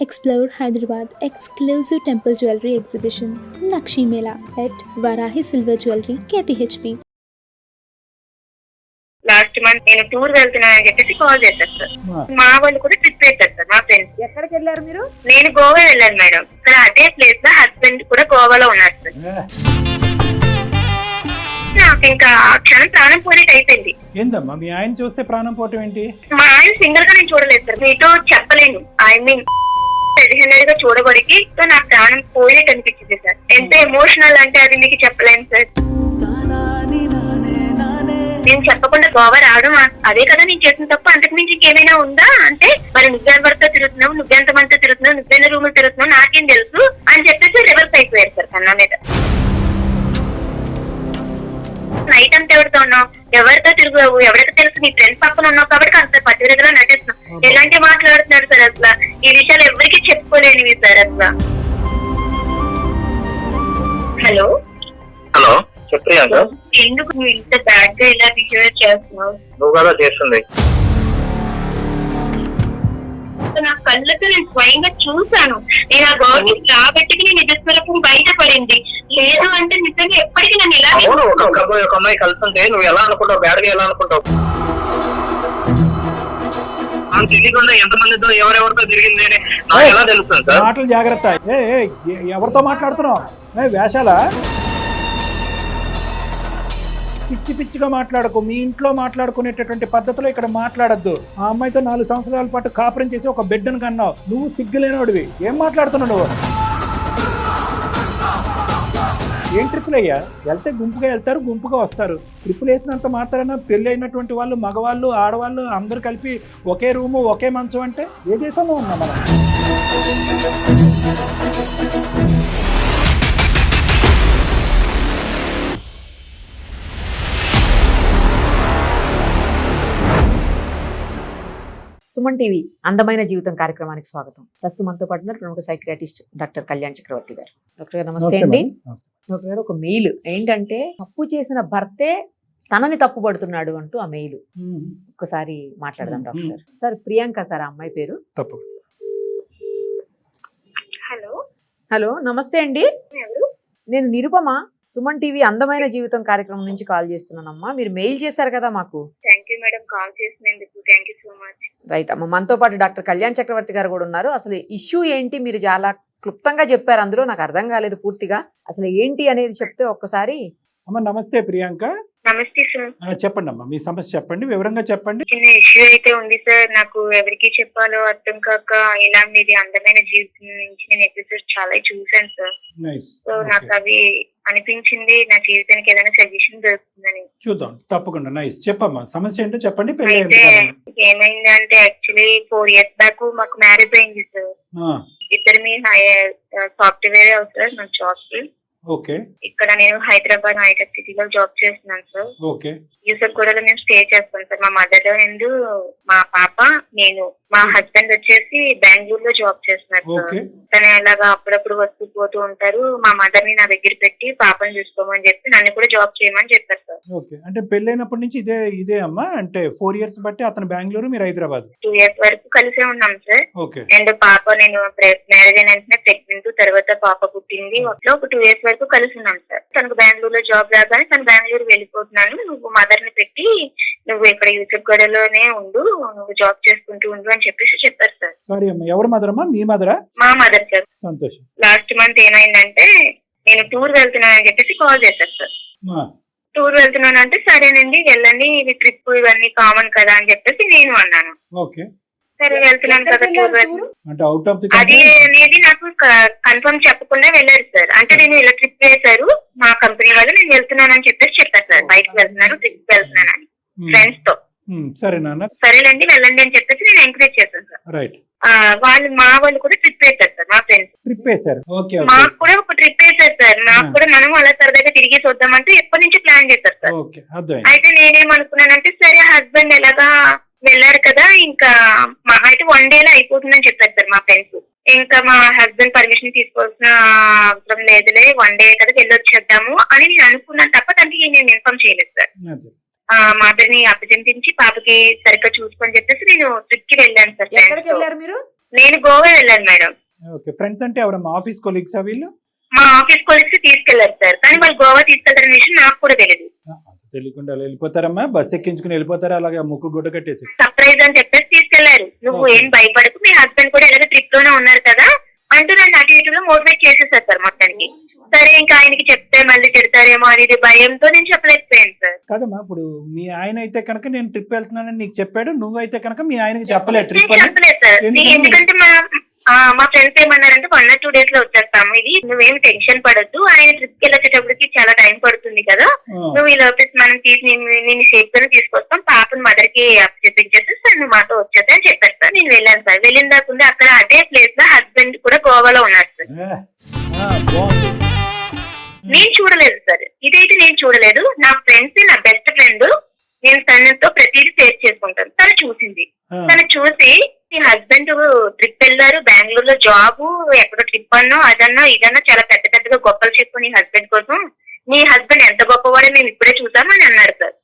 Explore Hyderabad exclusive temple jewelry exhibition Nakshi Mela at Varahi Silver Jewelry KPHP. Last month నేను tour వెళ్తున్నానని చెప్పేసి call చేశారు sir. మా వాళ్ళు కూడా ట్రిప్ వేశారు సార్, మా ఫ్రెండ్స్. ఎక్కడికి వెళ్ళారు మీరు? నేను గోవా వెళ్ళాను మేడం. ఇక్కడ అదే ప్లేస్ లో హస్బెండ్ కూడా గోవాలో ఉన్నారు సార్. నాకు ఇంకా ఆ క్షణం ప్రాణం పోయేట్ అయిపోయింది. ఏందమ్మా మీ ఆయన చూస్తే ప్రాణం పోవటం ఏంటి? మా ఆయన సింగల్ గా నేను చూడలేదు సార్, మీతో చెప్పలేను. ఐ మీన్ రెడీ గా చూడబడికి నాకు ప్రాణం పోయేట్ అనిపించింది సార్. ఎంత ఎమోషనల్ అంటే అది మీకు చెప్పలేను సార్. నేను చెప్పకుండా గోవా రావడం అదే కదా నేను చేసిన తప్ప, అంతకు మించి ఇంకేమైనా ఉందా అంటే, మరి నువ్వెవరితో తిరుగుతున్నావు, నువ్వెంతమందితో తిరుగుతున్నావు, నువ్వెన్న రూములు తిరుగుతున్నావు నాకేం తెలుసు అని చెప్పేసి రివర్స్ అయిపోయారు సార్ కన్నా మీద. నైట్ అంతా ఎవరితో ఉన్నావు, ఎవరితో తిరుగుతావు, ఎవరికి తెలుసు, నీ ఫ్రెండ్స్ పక్కన ఉన్నావు కాబట్టి అంత పట్టుదలగా నటిస్తున్నావు. ఎలాంటి మాట్లాడుతున్నారు సార్ అసలు? ఈ విషయాలు ఎవరికి చెప్పుకోలేనివి సార్ అసలు. హలో హలో చెప్పియాంక, ఎందుకు నువ్వు ఇంత బ్యాడ్ గా ఇలా బిహేవ్ చేస్తున్నావు? నువ్వు కదా చేస్తుంది. నా కళ్ళతో నేను స్వయంగా చూసాను. నేను ఆ గవర్నమెంట్ రాబట్టి నేను నిజస్వరూపం బయటపడింది. లేదు అంటే నిజంగా ఎప్పటికీ నన్ను ఇలా ఒక అబ్బాయి ఒక అమ్మాయి కలుస్తుంటే నువ్వు ఎలా అనుకుంటావు, బ్యాడ్ గా ఎలా అనుకుంటావు? నాకు తెలియకుండా ఎంతమందితో ఎవరెవరితో తిరిగింది అని నాకు ఎలా తెలుస్తుంది సార్? మాటలు జాగ్రత్త. ఎవరితో మాట్లాడుతున్నావు? వేషాలా? పిచ్చి పిచ్చిగా మాట్లాడకు. మీ ఇంట్లో మాట్లాడుకునేటటువంటి పద్ధతిలో ఇక్కడ మాట్లాడద్దు. ఆ అమ్మాయితో 4 సంవత్సరాల పాటు కాపురం చేసి ఒక బిడ్డను కన్నావు. నువ్వు సిగ్గులేనోడివి. ఏం మాట్లాడుతున్నావు నువ్వు? ఏం ట్రిప్పులు అయ్యా? వెళ్తే గుంపుగా వెళ్తారు, గుంపుగా వస్తారు. ట్రిప్పులు వేసినంత మాత్రాన పెళ్ళి అయినటువంటి వాళ్ళు, మగవాళ్ళు, ఆడవాళ్ళు అందరూ కలిపి ఒకే రూము, ఒకే మంచం అంటే ఏ దేశంలో ఉన్నాం మనం? సుమన్ టీవీ అందమైన జీవితం కార్యక్రమానికి స్వాగతం. ప్రస్తుతం మనతో పాటు ప్రముఖ సైకియాట్రిస్ట్ డాక్టర్ కళ్యాణ్ చక్రవర్తి గారు. డాక్టర్ గారు నమస్తే అండి. డాక్టర్ గారు, ఒక మెయిల్ ఏంటంటే, తప్పు చేసిన భర్తే తనని తప్పు పడుతున్నాడు అంటూ ఆ మెయిల్ ఒక్కసారి మాట్లాడదాం డాక్టర్ గారు. సార్ ప్రియాంక సార్ ఆ అమ్మాయి పేరు. తప్పు. హలో హలో నమస్తే అండి. ఎవరు? నేను నిరుపమ, సుమన్ టీవీ అందమైన జీవితం కార్యక్రమం నుంచి కాల్ చేస్తున్నానమ్మా. మీరు మెయిల్ చేశారు కదా మాకు. థ్యాంక్ యూ మేడం, కాల్ చేసినందుకు thank you so much. Right అమ్మ, మనతో పాటు డాక్టర్ కళ్యాణ్ చక్రవర్తి గారు కూడా ఉన్నారు. అసలు ఇష్యూ ఏంటి మీరు చాలా క్లుప్తంగా చెప్పారు, అందులో నాకు అర్థం కాలేదు పూర్తిగా. అసలు ఏంటి అనేది చెప్తే ఒక్కసారి. అమ్మ నమస్తే ప్రియాంక. నమస్తే సార్. చెప్పండి అమ్మా, మీ సమస్య చెప్పండి, వివరంగా చెప్పండి. చిన్న ఇష్యూ అయితే ఉంది సార్. నాకు ఎవరికి చెప్పాలో అర్థం కాక, ఇలా మీది అందమైన జీవితం నుంచి నేను ఎపిసోడ్ చాలా చూసాను సార్. సో నాకు అవి అనిపించింది, నా జీవితానికి ఏదైనా సజెషన్ దొరుకుతుందని. చూద్దాం, తప్పకుండా. నైస్, చెప్పమ్మా సమస్య ఏంటో చెప్పండి. అయితే ఏమైందంటే, యాక్చువల్లీ 4 years బ్యాక్ మాకు మ్యారేజ్ అయింది సార్. ఇద్దరు మీ సాఫ్ట్వేర్ అవుతారు నా జాబ్ కి. ఓకే. ఇక్కడ నేను హైదరాబాద్ హైటెక్ సిటీలో జాబ్ చేస్తున్నాను సార్. ఓకే. యూసఫ్గూడలో మేము స్టే చేస్తాం సార్. మా మదర్ అండ్ మా పాప, నేను. మా హస్బెండ్ వచ్చేసి బెంగళూరులో జాబ్ చేస్తున్నారు సార్. తను అలాగా అప్పుడప్పుడు వస్తూ పోతూ ఉంటారు. మా మదర్ ని నా దగ్గర పెట్టి పాపని చూసుకోమని చెప్పి నన్ను కూడా జాబ్ చేయమని చెప్పారు సార్. ఓకే. అంటే పెళ్ళైనప్పటి నుంచి ఇదే అమ్మా? అంటే 4 years బట్టి అతను బెంగళూరు, మీరు హైదరాబాద్. 2 years వరకు కలిసే ఉన్నాం సార్. ఓకే. అండ్ పాప, నేను మ్యారేజ్ అయిన వెంటనే ప్రెగ్నెంట్, తర్వాత పాప పుట్టింది. ఒక 2 years వరకు కలిసి ఉన్నాం సార్. తనకు బెంగళూరులో జాబ్ రాగానే తను బెంగళూరు వెళ్ళిపోతున్నాను, నువ్వు మదర్ ని పెట్టి నువ్వు ఇక్కడ యూసఫ్గూడలోనే ఉండు, నువ్వు జాబ్ చేసుకుంటూ ఉండు అని చెప్పేసి చెప్పారు సార్. సారీ అమ్మా, ఎవరు మదర్ అమ్మా? మీ మదరా? మా మదర్ సార్. సంతోషం. లాస్ట్ మంత్ ఏమైందంటే, నేను టూర్ వెళ్తున్నానని చెప్పేసి కాల్ చేశారు సార్. టూర్ వెళ్తున్నానంటే సరేనండి వెళ్ళండి, ఇది ట్రిప్ ఇవన్నీ కామన్ కదా అని చెప్పేసి నేను అన్నాను. ఓకే. సరే వెళ్తున్నాను కదా టూర్. అంటే అవుట్ ఆఫ్ ది అది అనేది నాకు కన్ఫర్మ్ చెప్పకుండా వెళ్ళారు సార్. అంటే నేను ఇలా ట్రిప్ వేశారు మా కంపెనీ వాళ్ళు, నేను వెళ్తున్నానని చెప్పేసి చెప్పారు సార్. బయటకు వెళ్తున్నాను, ట్రిప్ వెళ్తున్నానని ఫ్రెండ్స్ తో. సరే నాన్న, సరేనండి వెళ్ళండి అని చెప్పేసి నేను ఎంకరేజ్ చేశాను సార్. రైట్. మా వాళ్ళు కూడా ట్రిప్ వేశారు సార్, మా ఫ్రెండ్స్. ట్రిప్ వేశారు. ఓకే. మాకు కూడా ఒక ట్రిప్ వేశారు సార్. నాకు కూడా మనం అలా సరదాగా తిరిగి చూద్దామంటే ఎప్పటి నుంచి ప్లాన్ చేశారు సార్. ఓకే, అర్థం. అయితే నేనేమనుకున్నానంటే, సరే హస్బెండ్ ఎలాగా వెళ్ళారు కదా, ఇంకా మా అయితే 1 day లో అయిపోతుందని చెప్పారు సార్ మా ఫ్రెండ్స్. ఇంకా మా హస్బెండ్ పర్మిషన్ తీసుకోవాల్సిన అవసరం లేదులే, 1 day కదా వెళ్ళొచ్చేద్దాము అని నేను అనుకున్నాను తప్ప తనకి నేను ఇన్ఫార్మ్ చేయలేదు సార్. మదర్ ని అభ్యర్థించి పాపకి సరిగ్గా చూసుకొని చెప్పేసి నేను ట్రిప్ కి వెళ్ళాను సార్. ఎక్కడికి వెళ్ళారు మీరు? నేను గోవా వెళ్ళాను మేడం. ఓకే, ఫ్రెండ్స్ అంటే ఎవరమ్మా? ఆఫీస్ కొలీగ్సా వీళ్ళు? మా ఆఫీస్ కొలీగ్స్ తీసుకెళ్లారు సార్, కానీ వాళ్ళు గోవా తీసుకెళ్తారనే విషయం నాకు కూడా తెలియదు. తెలియకుండా వెళ్ళిపోతారమ్మా, బస్ ఎక్కించుకుని వెళ్ళిపోతారా అలాగే ముక్కు గుడ్డ కట్టేసి? సర్ప్రైజ్ అని చెప్పేసి తీసుకెళ్లారు. నువ్వు ఏం భయపడకు, మీ హస్బెండ్ కూడా ఏదైనా ట్రిప్ లోనే ఉన్నారు కదా అంటూ నన్ను అటు ఇటులో మోటివేట్ చేసేసారు సార్ మొత్తానికి. సరే ఇంకా ఆయనకి చెప్తే మళ్ళీ తిడతారేమో అనేది భయంతో నేను చెప్పలేకపోయాను సార్. కాదమ్మా, ఇప్పుడు మీ ఆయన అయితే కనుక నేను ట్రిప్ వెళ్తున్నానని నీకు చెప్పాడు, నువ్వైతే కనుక మీ ఆయనకి చెప్పలేదు ట్రిప్ నేను చెప్పలేదు సార్, ఎందుకంటే మా ఫ్రెండ్స్ ఏమన్నారంటే 1 or 2 days లో వచ్చేస్తాము, ఇది నువ్వేం టెన్షన్ పడద్దు, ఆయన ట్రిప్ కి వెళ్ళేటప్పటికి చాలా టైం పడుతుంది కదా, నువ్వు ఈ లోపల మనం నేను సేఫ్ గానే తీసుకొస్తాం, పాపను మదర్ కి చెప్పించేసి నువ్వు మాతో వచ్చేస్తా అని చెప్పారు సార్. నేను వెళ్ళాను సార్. వెళ్ళిన దాకా అక్కడ అదే ప్లేస్ లో హస్బెండ్ కూడా గోవాలో ఉన్నారు సార్. నేను చూడలేదు సార్, ఇదైతే నేను చూడలేదు. నా ఫ్రెండ్స్, నా బెస్ట్ ఫ్రెండ్, నేను తనతో ప్రతిదీ షేర్ చేసుకుంటాను. తను చూసింది. తను చూసి నీ హస్బెండ్ ట్రిప్ వెళ్ళారు, బెంగళూరులో జాబ్, ఎక్కడో ట్రిప్ అన్నా అదన్నా ఇదన్నా చాలా పెద్ద పెద్దగా గొప్పలు చెప్పు నీ హస్బెండ్ కోసం, నీ హస్బెండ్ ఎంత గొప్పవాడో మేము ఇప్పుడే చూసామని అన్నారు సార్.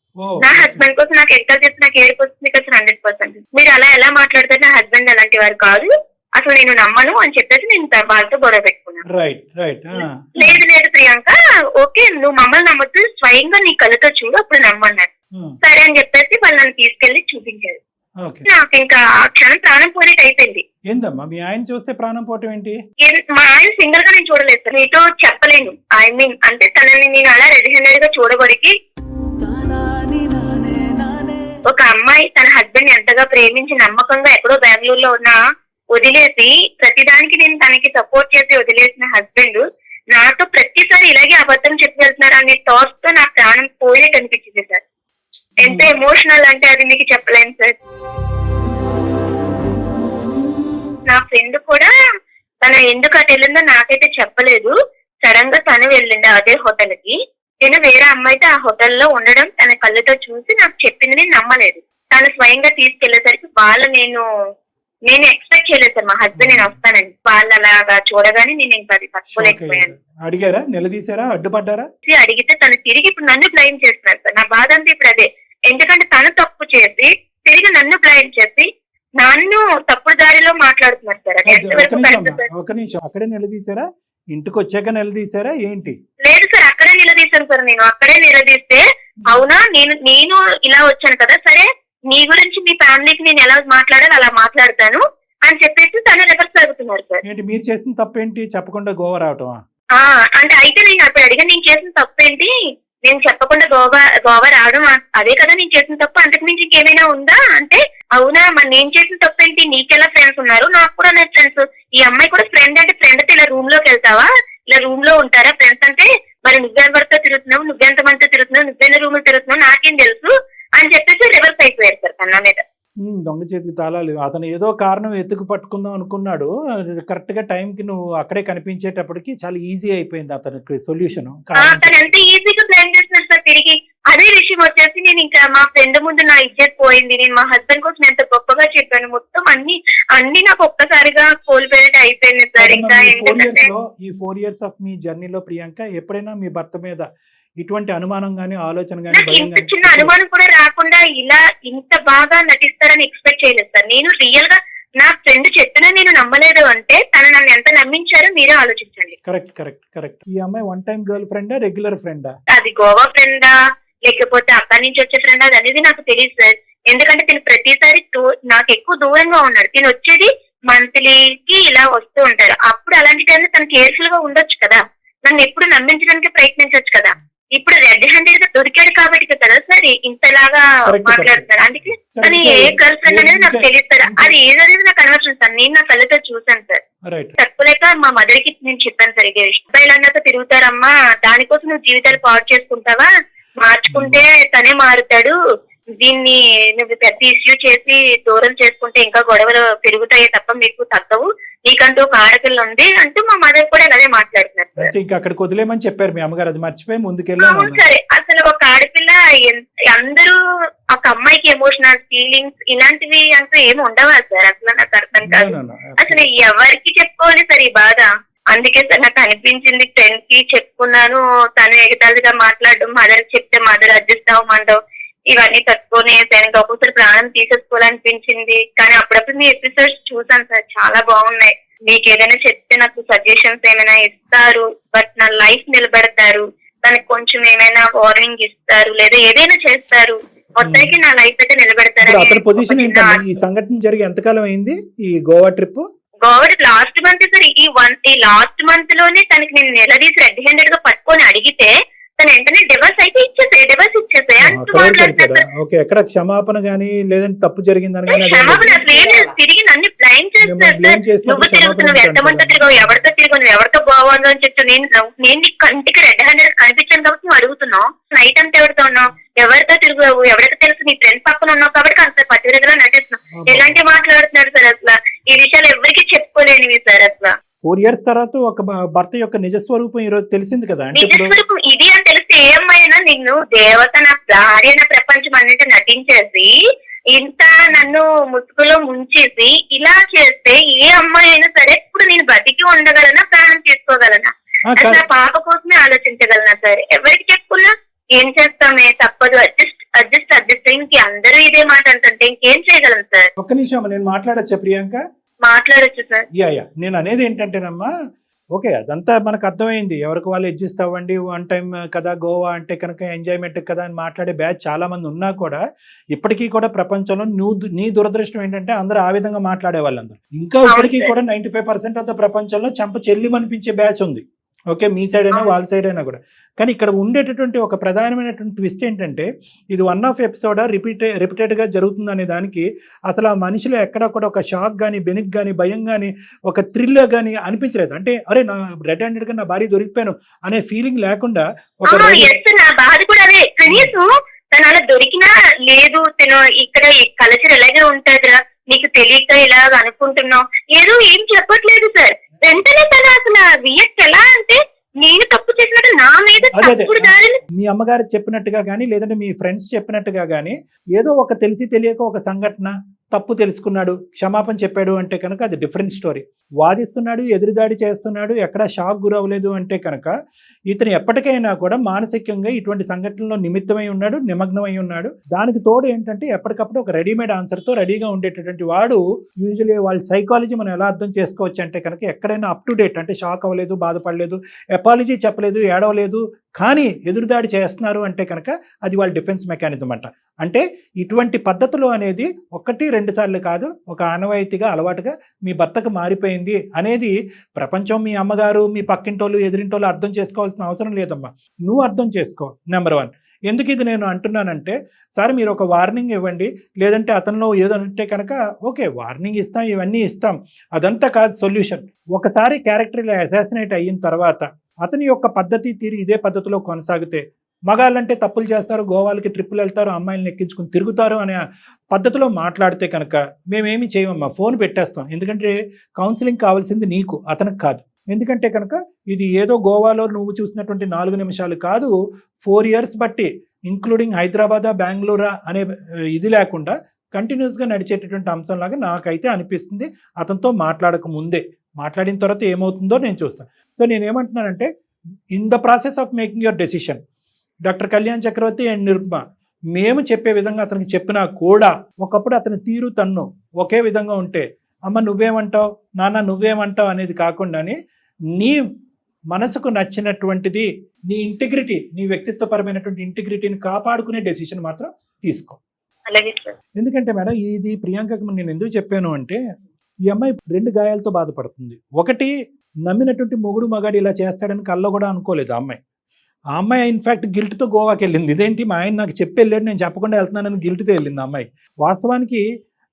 నా హస్బెండ్ కోసం నాకు ఎంత చేసి నాకు ఏడుపు వస్తుంది కదా 100%. మీరు అలా ఎలా మాట్లాడతారు, నా హస్బెండ్ అలాంటి వారు కాదు, అసలు నేను నమ్మను అని చెప్పేసి నేను వాళ్ళతో గొడవ పెట్టుకున్నాను. లేదు లేదు ప్రియాంక, ఓకే నువ్వు మమ్మల్ని నమ్మొద్దు, స్వయంగా నీ కళ్ళతో చూడు అప్పుడు నమ్మన్నారు. సరే అని చెప్పేసి వాళ్ళు నన్ను తీసుకెళ్లి చూపించారు. నాకు ఇంకా ఆ క్షణం ప్రాణం పోయినట్టు అయిపోయింది. ఏందమ్మా మీ ఆయన చూస్తే ప్రాణం పోవటం ఏంటి? మా ఆయన సింగిల్ గా నేను చూడలేదు సార్, నీతో చెప్పలేను. ఐ మీన్ అంటే తనని నేను అలా రెడ్ హ్యాండెడ్ గా చూడబడికి, ఒక అమ్మాయి తన హస్బెండ్ ఎంతగా ప్రేమించి నమ్మకంగా ఎక్కడో బెంగళూరులో ఉన్న వదిలేసి ప్రతిదానికి నేను తనకి సపోర్ట్ చేసి వదిలేసిన హస్బెండ్ నాతో ప్రతిసారి ఇలాగే అబద్ధం చెప్పి వెళ్తున్నారు అనే థాట్స్ తో నాకు ప్రాణం పోయినట్టు అనిపించింది సార్. ఎంత ఎమోషనల్ అంటే అది మీకు చెప్పలేను సార్. నా ఫ్రెండ్ కూడా తన ఎందుకు అటు వెళ్ళిందో నాకైతే చెప్పలేదు. సడన్ గా తను వెళ్ళింది అదే హోటల్ కి. నేను వేరే అమ్మాయితో ఆ హోటల్లో ఉండడం తన కళ్ళతో చూసి నాకు చెప్పింది, నేను నమ్మలేదు. తను స్వయంగా తీసుకెళ్లేసరికి నేను ఎక్స్పెక్ట్ చేయలేదు సార్ మా హస్బెండ్ నేను వస్తానని. వాళ్ళు అలాగా చూడగానే నేను ఇంకా అది తట్టుకోలేకపోయాను. అడిగారా, నిలదీశారా, అడ్డుపడ్డారా? అడిగితే తను తిరిగి ఇప్పుడు నన్ను బ్లైమ్ చేస్తున్నారు సార్. నా బాధ అంతా ఇప్పుడు అదే. ఎందుకంటే తను తప్పు చేసి తిరిగి నన్ను బ్లైమ్ చేసి నన్ను తప్పుడు దారిలో మాట్లాడుతున్నారు సార్. అది ఎంతవరకు ఒక నిమిషం, అక్కడే నిలదీశారా, ఇంటికి వచ్చాక నిలదీశారా ఏంటి? లేదు సార్, అక్కడే నిలదీశాను సార్. నేను అక్కడే నిలదీస్తే అవునా నేను ఇలా వచ్చాను కదా, సరే నీ గురించి మీ ఫ్యామిలీకి నేను ఎలా మాట్లాడాలి అలా మాట్లాడతాను అని చెప్పేసి తను రివర్స్ జరుగుతున్నారు సార్. ఏంటి మీరు చేసిన తప్పేంటి చెప్పకుండా గోవా రావటమా? అంటే అయితే నేను అప్పుడు అడిగా నేను చేసిన తప్పేంటి, నేను చెప్పకుండా గోవా రావడం అదే కదా నేను చేసిన తప్పు, అంతకు మించి ఇంకేమైనా ఉందా అంటే అవునా మరి నేను చేసిన తప్పేంటి, నీకెలా ఫ్రెండ్స్ ఉన్నారు, నాకు కూడా నా ఫ్రెండ్స్, ఈ అమ్మాయి కూడా ఫ్రెండ్ అంటే ఫ్రెండ్ అయితే ఇలా రూమ్ లోకి వెళ్తావా, ఇలా రూమ్ లో ఉంటారా ఫ్రెండ్స్ అంటే, మరి నువ్వెవరితో తిరుగుతున్నావు, నువ్వెంత మందితో తిరుగుతున్నావు, నువ్వెన్న రూమ్ లో తిరుగుతున్నావు నాకేం తెలుసు అని చెప్పేసి రివర్స్ అయిపోయారు సార్ కన్నా మీద. దొంగ చేతికి తాళాలు. అతను ఏదో కారణం ఎత్తుకు పట్టుకుందాం అనుకున్నాడు, కరెక్ట్ గా టైం కి నువ్వు అక్కడే కనిపించేటప్పటికి చాలా ఈజీ అయిపోయింది అతనికి సొల్యూషన్. తను ఎంత ఈజీగా ప్లాన్ చేస్తున్నారు సార్ తిరిగి. అదే విషయం వచ్చేసి నేను ఇంకా మా ఫ్రెండ్ ముందు నా ఇజ్జత్ పోయింది. నేను మా హస్బెండ్ కోసం ఎంత గొప్పగా చెప్పాను, మొత్తం అన్ని నాకు ఒక్కసారిగా కోల్పోయినట్టు అయిపోయింది సార్. ఇంకా ఈ 4 years ఆఫ్ మీ జర్నీలో ప్రియాంక ఎప్పుడైనా మీ భర్త మీద ఇటువంటి అనుమానం గానీ ఆలోచన గానీ చిన్న అనుమానం కూడా రాకుండా ఇలా ఇంత బాగా నటిస్తారని ఎక్స్పెక్ట్ చేయలేదు సార్. నేను రియల్ గా నా ఫ్రెండ్ చెప్పినా నేను నమ్మలేదు అంటే తను నన్ను ఎంత నమ్మించారో మీరే ఆలోచించండి. Correct correct correct. ఈ అమ్మాయి వన్ టైం గర్ల్ ఫ్రెండా, రెగ్యులర్ ఫ్రెండా? అది గోవా ఫ్రెండా లేకపోతే అక్కడి నుంచి వచ్చే ఫ్రెండ్ అది అనేది నాకు తెలియదు సార్. ఎందుకంటే తిను ప్రతిసారి నాకు ఎక్కువ దూరంగా ఉన్నాడు. తిను వచ్చేది మంత్లీకి ఇలా వస్తూ ఉంటారు. అప్పుడు అలాంటి టైంలో తను కేర్ఫుల్ గా ఉండొచ్చు కదా, నన్ను ఎప్పుడు నమ్మించడానికి ప్రయత్నించవచ్చు కదా. ఇప్పుడు రెడ్ హ్యాండెడ్ గా దొరికాడు కాబట్టి కదా సార్ ఇంతలాగా మాట్లాడతారు. అందుకే తను ఏ గర్ల్ ఫ్రెండ్ అనేది నాకు తెలియదు సార్. అది ఏదనేది నాకు అనవసరం సార్, నేను నా కళ్ళతో చూసాను సార్. తక్కువలేక మా మదర్ కి నేను చెప్పాను సార్ ఇదే విషయం. అబ్బాయిలన్నాక తిరుగుతారమ్మా, దానికోసం నువ్వు జీవితాలు పాడు చేసుకుంటావా, మార్చుకుంటే తనే మారుతాడు, దీన్ని నువ్వు పెద్ద ఇష్యూ చేసి దూరం చేసుకుంటే ఇంకా గొడవలు పెరుగుతాయి తప్ప మీకు తగ్గవు, నీకంటూ ఒక ఆడపిల్ల ఉంది అంటూ మా మదర్ కూడా అదే మాట్లాడుతున్నారు. ఇంకా అక్కడికి వదిలేమని చెప్పారు మీ అమ్మగారు, అది మర్చిపోయి ముందుకెళ్ళాము. సరే అసలు ఒక ఆడపిల్ల అందరూ ఒక అమ్మాయికి ఎమోషనల్ ఫీలింగ్స్ ఇలాంటివి అంటూ ఏమి ఉండవా సార్? అసలు నాకు అర్థం కాదు. అసలు ఎవరికి చెప్పుకోవాలి సార్ ఈ బాధ? అందుకే సార్ నాకు అనిపించింది, ఫ్రెండ్ కి చెప్పుకున్నాను, తను ఎగతాళిగా మాట్లాడడం, మదర్ చెప్తే మదర్ అడ్జస్ట్ అవ్వమంటావు, ఇవన్నీ తట్టుకొని ఆయనకి ఒక్కొక్కసారి ప్రాణం తీసేసుకోవాలనిపించింది. కానీ అప్పుడప్పుడు మీ ఎపిసోడ్స్ చూసాను సార్, చాలా బాగున్నాయి. మీకు ఏదైనా చెప్తే నాకు సజెషన్స్ ఏమైనా ఇస్తారు, బట్ నా లైఫ్ నిలబెడతారు, దానికి కొంచెం ఏమైనా వార్నింగ్ ఇస్తారు, లేదా ఏదైనా చేస్తారు, మొత్తానికి నా లైఫ్ అయితే నిలబెడతారు. అతని పొజిషన్ ఏంటంటే ఈ సంఘటన జరిగి ఎంతకాలం అయింది ఈ Goa trip? Goa last month sir. ఈ లాస్ట్ మంత్ లోనే తనకి నేను నిలదీసి రెడ్ హ్యాండెడ్ గా పట్టుకొని అడిగితే తను వెంటనే డివర్స్ ఇచ్చేసే అంటూ మాట్లాడుతున్నారు. ఓకే, ఎక్కడ క్షమాపణ గానీ లేదంటే తప్పు జరిగిందని క్షమాపణ అసలు ఏం లేదు, తిరిగి నన్ను బ్లైమ్ చేస్తారు సార్. నువ్వు తిరుగుతున్నావు, ఎంతమందితో తిరిగావు, ఎవరితో తిరిగావు, నువ్వు ఎవరితో బాగుందో అని చెప్పి నేను నీ కంటికి రెడ్ హ్యాండెడ్ కనిపించాను కాబట్టి నువ్వు అడుగుతున్నావు. నైట్ అంతా ఎవరితో ఉన్నావు, ఎవరితో తిరిగావు, ఎవరితో తెలుసు, నీ ఫ్రెండ్స్ పక్కన ఉన్నావు కాబట్టి అంత పట్టుదలగా నటిస్తున్నావు. ఎలాంటి మాట్లాడుతున్నారు సార్ అసలు? ఈ విషయాలు ఎవరికి చెప్పుకోలేనివి సార్ అసలు. 4 years తర్వాత ఒక భర్త యొక్క నిజస్వరూపం ఈ రోజు తెలిసింది కదా. అంటే నిజస్వరూపం ఇది అని తెలిసి ఏ అమ్మాయినా నిన్ను దేవత, నా భార్య, నా ప్రపంచం అన్నిటి నటించేసి ఇంత నన్ను ముసుగులో ముంచేసి ఇలా చేస్తే ఏ అమ్మాయి అయినా సరే ఇప్పుడు నేను బతికి ఉండగలనా, ప్రాణం తీసుకోగలనా, అసలు పాప కోసమే ఆలోచించగలనా సార్? ఎవరికి చెప్పుకున్నా ఏం చేస్తామే, తప్పదు, అడ్జస్ట్ ఇంక అందరూ ఇదే మాట అంటే ఇంకేం చేయగలను సార్? ఒక్క నిమిషం నేను మాట్లాడచ్చా ప్రియాంక? మాట్లాడచ్చు సార్. యా నేను అనేది ఏంటంటేనమ్మా, ఓకే అదంతా మనకు అర్థమైంది, ఎవరికి వాళ్ళు అడ్జస్ట్ అవ్వండి, 1 time కదా గోవా అంటే కనుక ఎంజాయ్మెంట్ కదా అని మాట్లాడే బ్యాచ్ చాలా మంది ఉన్నా కూడా ఇప్పటికీ కూడా ప్రపంచంలో నీ దురదృష్టం ఏంటంటే అందరూ ఆ విధంగా మాట్లాడే వాళ్ళందరూ ఇంకా ఇప్పటికీ కూడా 95% ఆఫ్ ద ప్రపంచంలో చెంప చెల్లి అనిపించే బ్యాచ్ ఉంది. ఓకే, మీ సైడ్ అయినా వాళ్ళ సైడ్ అయినా కూడా. కానీ ఇక్కడ ఉండేటటువంటి ఒక ప్రధానమైనటువంటి ట్విస్ట్ ఏంటంటే ఇది 1 off ఎపిసోడ్ రిపీటెడ్గా జరుగుతుంది అనే దానికి అసలు ఆ మనిషిలో ఎక్కడ కూడా ఒక షాక్ కానీ, బెనిక్ కానీ, భయం కానీ, ఒక థ్రిల్ కానీ అనిపించలేదు. అంటే అరే నా రెడ్ హ్యాండెడ్ గా నా భార్య దొరికిపోయాను అనే ఫీలింగ్ లేకుండా ఒక నా బాధ కూడా అదే. కనీసం తను అలా దొరికినా లేదు, తను ఇక్కడ కల్చర్ ఎలాగే ఉంటుందిరా, నీకు తెలియక ఇలాగ అనుకుంటున్నావు, ఏదో ఏం చెప్పట్లేదు సార్. వెంటనే తను అసలు రియాక్ట్ ఎలా అంటే నేను తప్పు చేసినట్టు నా మీద తప్పుడు దారిని. మీ అమ్మగారు చెప్పినట్టుగా కానీ లేదంటే మీ ఫ్రెండ్స్ చెప్పినట్టుగా కానీ ఏదో ఒక తెలిసి తెలియక ఒక సంఘటన తప్పు తెలుసుకున్నాడు, క్షమాపణ చెప్పాడు అంటే కనుక అది డిఫరెంట్ స్టోరీ. వాదిస్తున్నాడు, ఎదురుదాడి చేస్తున్నాడు, ఎక్కడా షాక్ గురవ్వలేదు అంటే కనుక ఇతను ఎప్పటికైనా కూడా మానసికంగా ఇటువంటి సంఘటనలో నిమిత్తమై ఉన్నాడు, నిమగ్నమై ఉన్నాడు. దానికి తోడు ఏంటంటే ఎప్పటికప్పుడు ఒక రెడీమేడ్ ఆన్సర్తో రెడీగా ఉండేటటువంటి వాడు. యూజువల్లీ వాళ్ళ సైకాలజీ మనం ఎలా అర్థం చేసుకోవచ్చు అంటే కనుక ఎక్కడైనా అప్ టు డేట్, అంటే షాక్ అవ్వలేదు, బాధపడలేదు, అపాలజీ చెప్పలేదు, ఏడవలేదు, కానీ ఎదురుదాడి చేస్తున్నారు అంటే కనుక అది వాళ్ళ డిఫెన్స్ మెకానిజం అంట. అంటే ఇటువంటి పద్ధతులు అనేది 1-2 సార్లు కాదు, ఒక ఆనవాయితీగా అలవాటుగా మీ భర్తకు మారిపోయింది అనేది ప్రపంచం, మీ అమ్మగారు, మీ పక్కింటోళ్ళు, ఎదురింటోళ్ళు అర్థం చేసుకోవాల్సిన అవసరం లేదమ్మా. నువ్వు అర్థం చేసుకో. నెంబర్ 1. ఎందుకు ఇది నేను అంటున్నానంటే సార్ మీరు ఒక వార్నింగ్ ఇవ్వండి, లేదంటే అతనిలో ఏదో అంటే కనుక ఓకే వార్నింగ్ ఇస్తాం, ఇవన్నీ ఇస్తాం, అదంతా కాదు సొల్యూషన్. ఒకసారి క్యారెక్టర్ ఇలా అసాసినేట్ అయిన తర్వాత అతని యొక్క పద్ధతి తీరు ఇదే పద్ధతిలో కొనసాగితే, మగాళ్ళంటే తప్పులు చేస్తారు, గోవాలకి ట్రిప్పులు వెళ్తారు, అమ్మాయిలను ఎక్కించుకుని తిరుగుతారు అనే పద్ధతిలో మాట్లాడితే కనుక మేమేమి చేయమమ్మా, ఫోన్ పెట్టేస్తాం. ఎందుకంటే కౌన్సిలింగ్ కావాల్సింది నీకు, అతనికి కాదు. ఎందుకంటే కనుక ఇది ఏదో గోవాలో నువ్వు చూసినటువంటి 4 నిమిషాలు కాదు, 4 years బట్టి ఇంక్లూడింగ్ హైదరాబాదా, బెంగళూరా అనే ఇది లేకుండా కంటిన్యూస్గా నడిచేటటువంటి అంశంలాగా నాకైతే అనిపిస్తుంది. అతనితో మాట్లాడక ముందే, మాట్లాడిన తర్వాత ఏమవుతుందో నేను చూస్తాను. సో నేనేమంటున్నానంటే in the process of making your decision, doctor Kalyan Chakravarthy and Nirupama మేము చెప్పే విధంగా అతనికి చెప్పినా కూడా ఒకప్పుడు అతని తీరు తన్ను ఒకే విధంగా ఉంటే అమ్మ నువ్వేమంటావు, నాన్న నువ్వేమంటావు అనేది కాకుండానే నీ మనసుకు నచ్చినటువంటిది, నీ ఇంటిగ్రిటీ, నీ వ్యక్తిత్వపరమైనటువంటి ఇంటిగ్రిటీని కాపాడుకునే డెసిషన్ మాత్రం తీసుకో. ఎందుకంటే మేడం ఇది ప్రియాంకకు నేను ఎందుకు చెప్పాను అంటే ఈ అమ్మాయి 2 గాయాలతో బాధపడుతుంది. ఒకటి, నమ్మినటువంటి మొగుడు మగాడు ఇలా చేస్తాడని కల్లో కూడా అనుకోలేదు ఆ అమ్మాయి ఇన్ఫాక్ట్ గిల్ట్తో గోవాకి వెళ్ళింది. ఇదేంటి మా ఆయన నాకు చెప్పి వెళ్ళాడు, నేను చెప్పకుండా వెళ్తున్నానని గిల్ట్తో వెళ్ళింది ఆ అమ్మాయి. వాస్తవానికి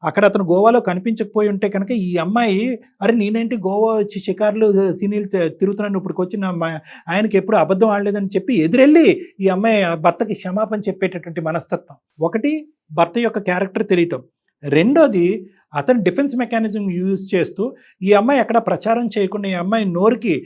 అక్కడ అతను గోవాలో కనిపించకపోయి ఉంటే కనుక ఈ అమ్మాయి అరే నేనేంటి గోవా వచ్చి షికార్లు సీనీలు తిరుగుతున్నాను, ఇప్పటికి వచ్చిన ఆయనకి ఎప్పుడు అబద్ధం ఆడలేదని చెప్పి ఎదురెళ్ళి ఈ అమ్మాయి భర్తకి క్షమాపణ చెప్పేటటువంటి మనస్తత్వం. ఒకటి, భర్త యొక్క క్యారెక్టర్ తెలియటం. రెండోది, అతను డిఫెన్స్ మెకానిజం యూజ్ చేస్తూ ఈ అమ్మాయి ఎక్కడ ప్రచారం చేయకుండా ఈ అమ్మాయి నోరుకి